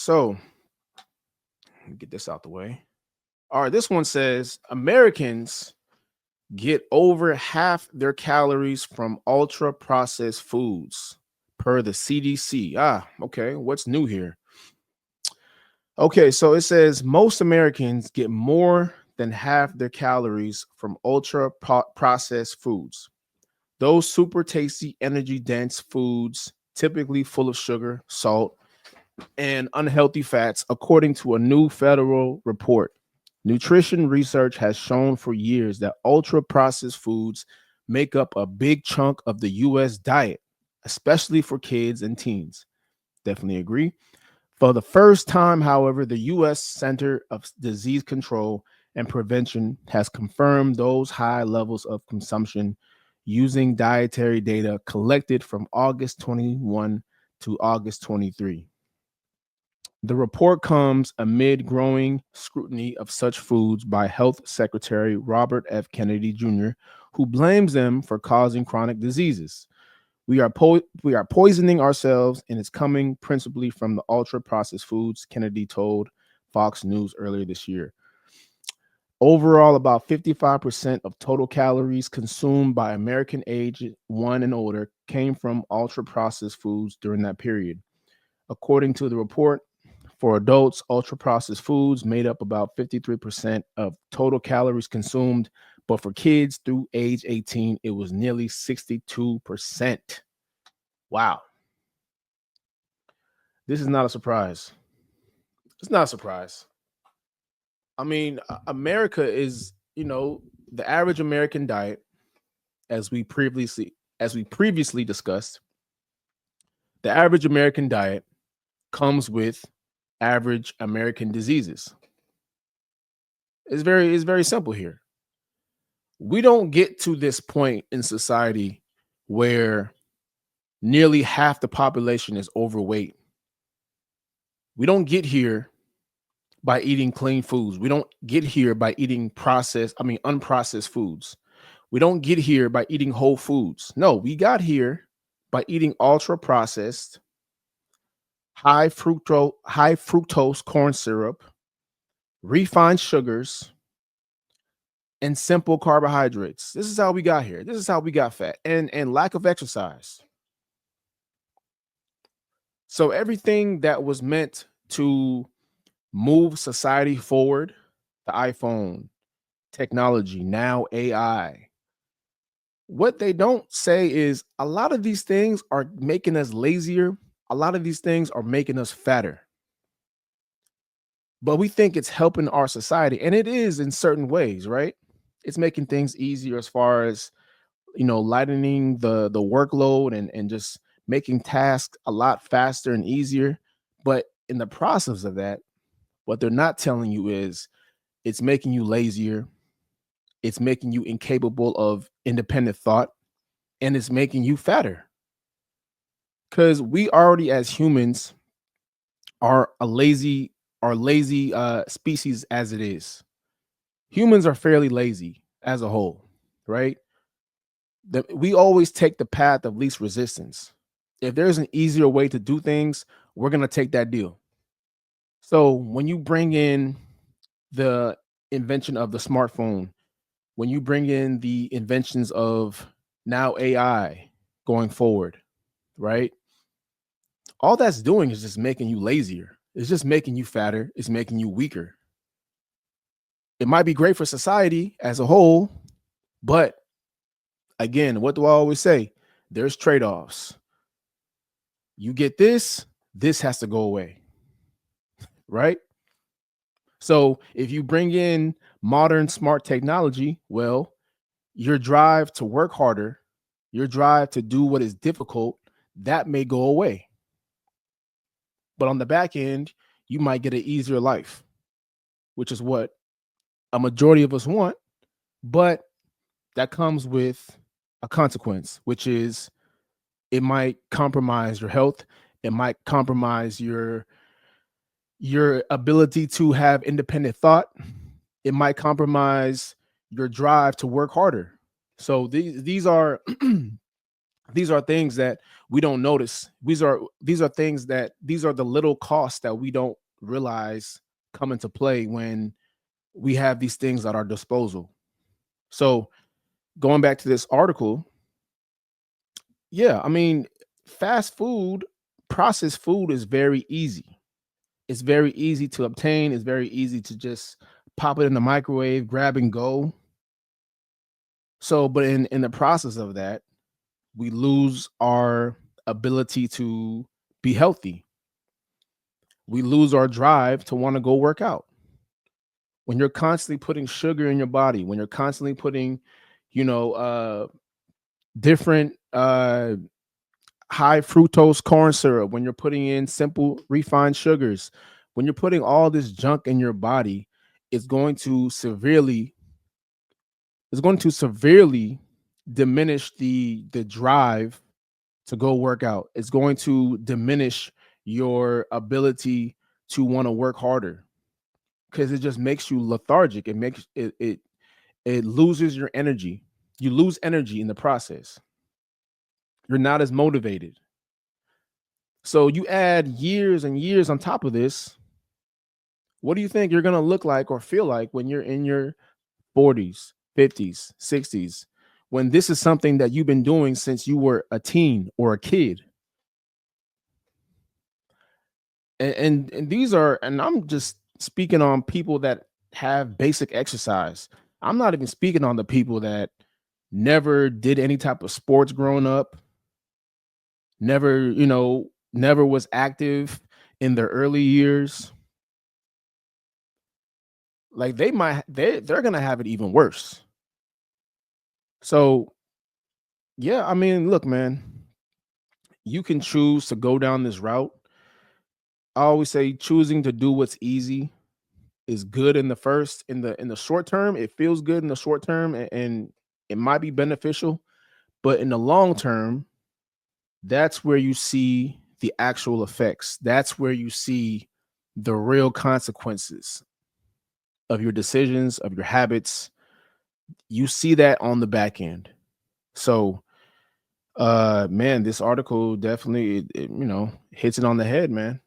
So get this out the way. All right, this one says Americans get over half their calories from ultra processed foods per the CDC. Okay. What's new here? Okay, so it says most Americans get more than half their calories from processed foods. Those super tasty, energy dense foods, typically full of sugar, salt, and unhealthy fats, according to a new federal report. Nutrition research has shown for years that ultra processed foods make up a big chunk of the US diet, especially for kids and teens. Definitely agree. For the first time, however, the US Center of Disease Control and Prevention has confirmed those high levels of consumption using dietary data collected from August 21 to August 23. The report comes amid growing scrutiny of such foods by Health Secretary Robert F. Kennedy Jr., who blames them for causing chronic diseases. We are poisoning ourselves, and it's coming principally from the ultra processed foods, Kennedy told Fox News earlier this year. Overall, about 55% of total calories consumed by American age 1 and older came from ultra processed foods during that period. According to the report, for adults, ultra processed foods made up about 53% of total calories consumed, but for kids through age 18, it was nearly 62%. Wow. This is not a surprise. It's not a surprise. I mean, America is, the average American diet, as we previously discussed, the average American diet comes with average American diseases. It's very simple here. We don't get to this point in society where nearly half the population is overweight. We don't get here by eating clean foods. We don't get here by eating unprocessed foods. We don't get here by eating whole foods. No, we got here by eating ultra processed, high fructose corn syrup, refined sugars, and simple carbohydrates. This is how we got here. This is how we got fat and lack of exercise. So everything that was meant to move society forward, the iPhone, technology, now AI. What they don't say is a lot of these things are making us lazier. A lot of these things are making us fatter. But we think it's helping our society, and it is in certain ways, right? It's making things easier as far as, lightening the workload and just making tasks a lot faster and easier. But in the process of that, what they're not telling you is it's making you lazier, it's making you incapable of independent thought, and it's making you fatter. Because we already, as humans, are lazy species as it is. Humans are fairly lazy as a whole, right? We always take the path of least resistance. If there's an easier way to do things, we're gonna take that deal. So when you bring in the invention of the smartphone, when you bring in the inventions of now AI going forward, right? All that's doing is just making you lazier. It's just making you fatter. It's making you weaker. It might be great for society as a whole, but again, what do I always say? There's trade offs. You get this has to go away, right? So if you bring in modern smart technology, well, your drive to work harder, your drive to do what is difficult, that may go away. But on the back end, you might get an easier life, which is what a majority of us want. But that comes with a consequence, which is it might compromise your health. It might compromise your ability to have independent thought. It might compromise your drive to work harder. So these are These are things that we don't notice. These are things that these are the little costs that we don't realize come into play when we have these things at our disposal. So going back to this article, yeah, I mean, fast food, processed food is very easy. It's very easy to obtain. It's very easy to just pop it in the microwave, grab and go. So, but in the process of that, we lose our ability to be healthy. We lose our drive to want to go work out. When you're constantly putting sugar in your body, when you're constantly putting, you know, different high fructose corn syrup, when you're putting in simple refined sugars, when you're putting all this junk in your body, it's going to severely diminish the drive to go work out. It's going to diminish your ability to want to work harder because it just makes you lethargic. It makes it loses your energy. You lose energy in the process. You're not as motivated. So you add years and years on top of this. What do you think you're going to look like or feel like when you're in your 40s, 50s, 60s, when this is something that you've been doing since you were a teen or a kid? And these are, and I'm just speaking on people that have basic exercise. I'm not even speaking on the people that never did any type of sports growing up, never, never was active in their early years. Like they're gonna have it even worse. So yeah, I mean, look, man, you can choose to go down this route. I always say choosing to do what's easy is good in the first in the short term. It feels good in the short term, and it might be beneficial, but in the long term, that's where you see the actual effects. That's where you see the real consequences of your decisions, of your habits. You see that on the back end. So man, this article definitely it hits it on the head, man.